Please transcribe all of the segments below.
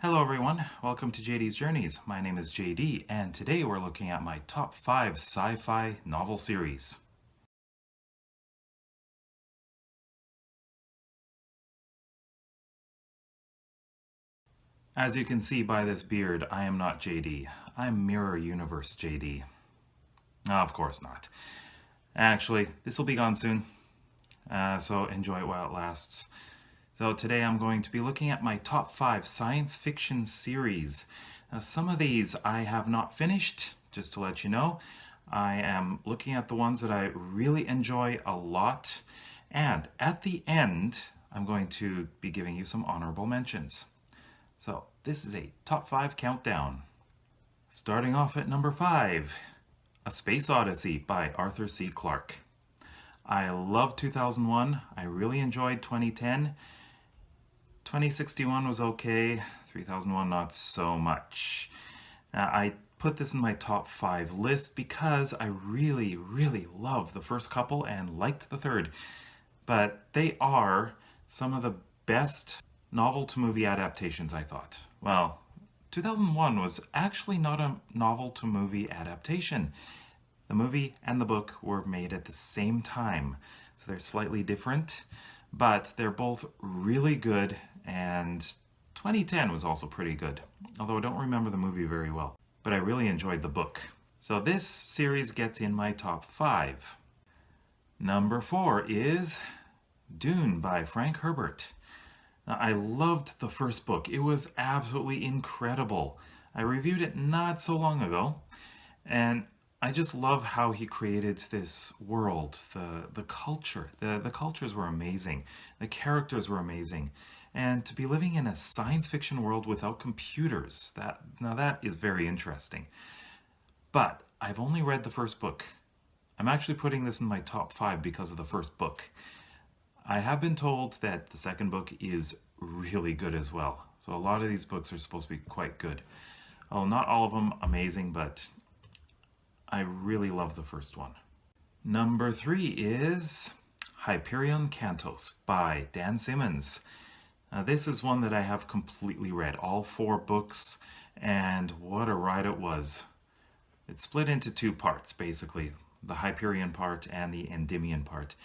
Hello everyone, welcome to JD's Journeys. My name is JD, and today we're looking at my top 5 sci-fi novel series. As you can see by this beard, I am not JD. I'm Mirror Universe JD. Of course not. Actually, this will be gone soon, so enjoy it while it lasts. So today I'm going to be looking at my top 5 science fiction series. Now, some of these I have not finished, just to let you know. I am looking at the ones that I really enjoy a lot. And at the end, I'm going to be giving you some honorable mentions. So this is a top 5 countdown. Starting off at number 5, A Space Odyssey by Arthur C. Clarke. I love 2001. I really enjoyed 2010. 2061 was okay, 3001 not so much. Now, I put this in my top 5 list because I really love the first couple and liked the third. But they are some of the best novel to movie adaptations, I thought. Well, 2001 was actually not a novel to movie adaptation. The movie and the book were made at the same time, so they're slightly different, but they're both really good, and 2010 was also pretty good, although I don't remember the movie very well, but I really enjoyed the book. So this series gets in my top 5. Number 4 is Dune by Frank Herbert. Now, I loved the first book. It was absolutely incredible. I reviewed it not so long ago, and I just love how he created this world, the culture. The cultures were amazing. The characters were amazing. And to be living in a science fiction world without computers, that is very interesting. But I've only read the first book. I'm actually putting this in my top 5 because of the first book. I have been told that the second book is really good as well. So a lot of these books are supposed to be quite good. Oh, not all of them amazing, but I really love the first one. Number 3 is Hyperion Cantos by Dan Simmons. This is one that I have completely read, all 4 books, and what a ride it was. It's split into 2 parts, basically, the Hyperion part and the Endymion part,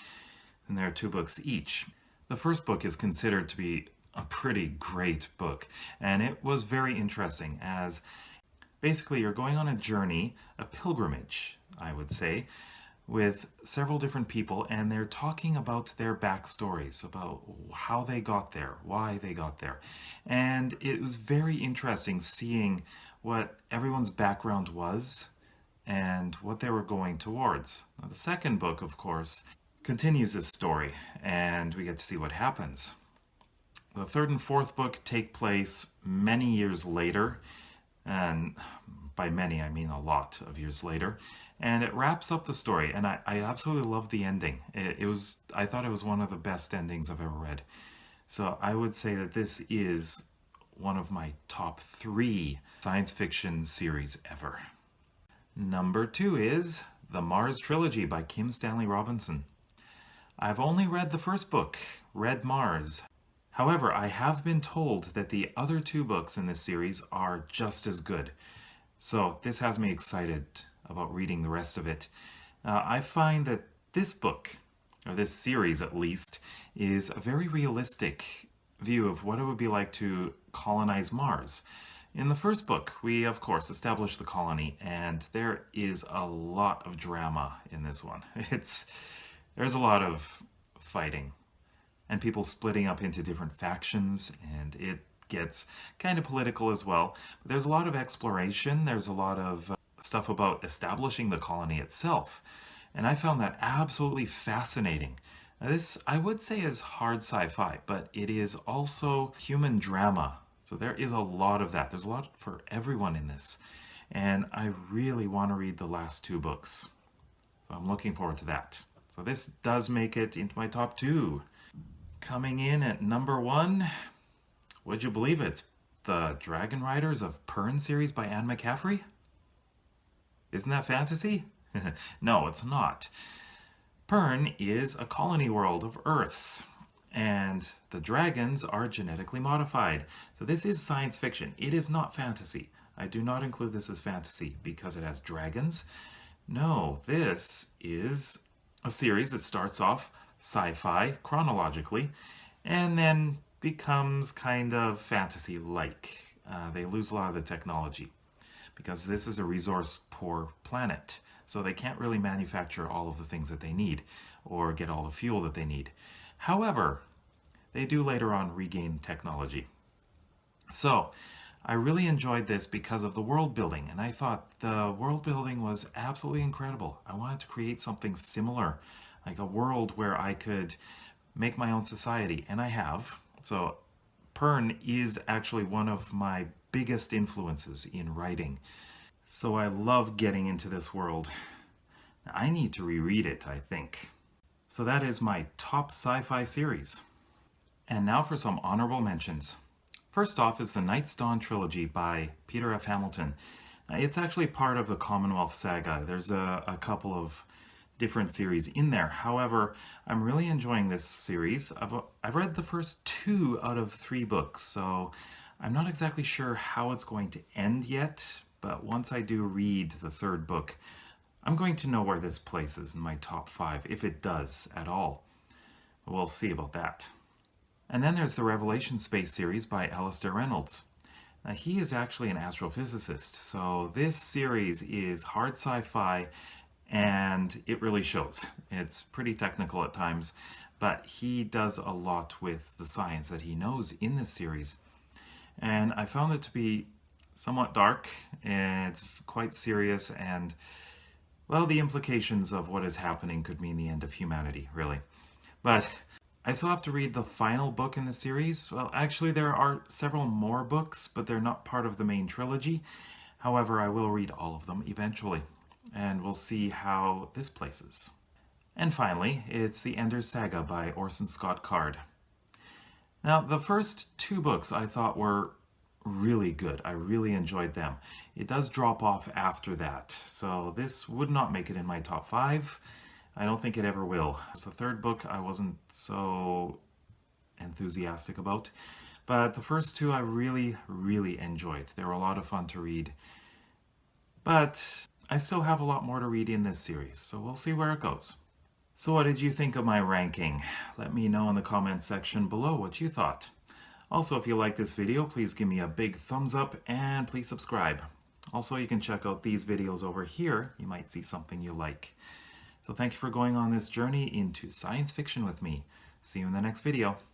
and there are 2 books each. The first book is considered to be a pretty great book, and it was very interesting, as basically you're going on a journey, a pilgrimage, I would say, with several different people, and they're talking about their backstories, about how they got there, why they got there. And it was very interesting seeing what everyone's background was and what they were going towards. Now, the second book, of course, continues this story, and we get to see what happens. The third and fourth book take place many years later, and by many I mean a lot of years later, and it wraps up the story, and I absolutely love the ending. I thought it was one of the best endings I've ever read. So I would say that this is one of my top 3 science fiction series ever. Number 2 is the Mars Trilogy by Kim Stanley Robinson. I've only read the first book, Red Mars. However, I have been told that the other 2 books in this series are just as good. So this has me excited about reading the rest of it. I find that this book, or this series at least, is a very realistic view of what it would be like to colonize Mars. In the first book, we of course establish the colony, and there is a lot of drama in this one. There's a lot of fighting and people splitting up into different factions, and it gets kind of political as well. But there's a lot of exploration, there's a lot of stuff about establishing the colony itself, and I found that absolutely fascinating. Now, this, I would say, is hard sci-fi, but it is also human drama. So there is a lot of that. There's a lot for everyone in this, and I really want to read the last 2 books. So I'm looking forward to that. So this does make it into my top 2. Coming in at number 1, would you believe it's the Dragonriders of Pern series by Anne McCaffrey? Isn't that fantasy? No, it's not. Pern is a colony world of Earths, And the dragons are genetically modified. So this is science fiction. It is not fantasy. I do not include this as fantasy because it has dragons. No, this is a series that starts off sci-fi chronologically and then becomes kind of fantasy-like. They lose a lot of the technology because this is a resource-poor planet. So they can't really manufacture all of the things that they need or get all the fuel that they need. However, they do later on regain technology. So I really enjoyed this because of the world building, and I thought the world building was absolutely incredible. I wanted to create something similar, like a world where I could make my own society, and I have. So Pern is actually one of my biggest influences in writing. So I love getting into this world. I need to reread it, I think. So that is my top sci-fi series. And now for some honorable mentions. First off is the Night's Dawn Trilogy by Peter F. Hamilton. It's actually part of the Commonwealth Saga. There's a couple of different series in there. However, I'm really enjoying this series. I've read the first 2 out of 3 books, so I'm not exactly sure how it's going to end yet, but once I do read the 3rd book, I'm going to know where this places in my top 5, if it does at all. We'll see about that. And then there's the Revelation Space series by Alastair Reynolds. Now, he is actually an astrophysicist, so this series is hard sci-fi, and it really shows. It's pretty technical at times, but he does a lot with the science that he knows in this series. And I found it to be somewhat dark, and it's quite serious, and, well, the implications of what is happening could mean the end of humanity, really. But I still have to read the final book in the series. Well, actually, there are several more books, but they're not part of the main trilogy. However, I will read all of them eventually, and we'll see how this places. And finally, it's The Ender's Saga by Orson Scott Card. Now, the first 2 books I thought were really good. I really enjoyed them. It does drop off after that, so this would not make it in my top 5. I don't think it ever will. It's the 3rd book I wasn't so enthusiastic about, but the first 2 I really, really enjoyed. They were a lot of fun to read, but I still have a lot more to read in this series, so we'll see where it goes. So what did you think of my ranking? Let me know in the comments section below what you thought. Also, if you like this video, please give me a big thumbs up and please subscribe. Also, you can check out these videos over here. You might see something you like. So thank you for going on this journey into science fiction with me. See you in the next video.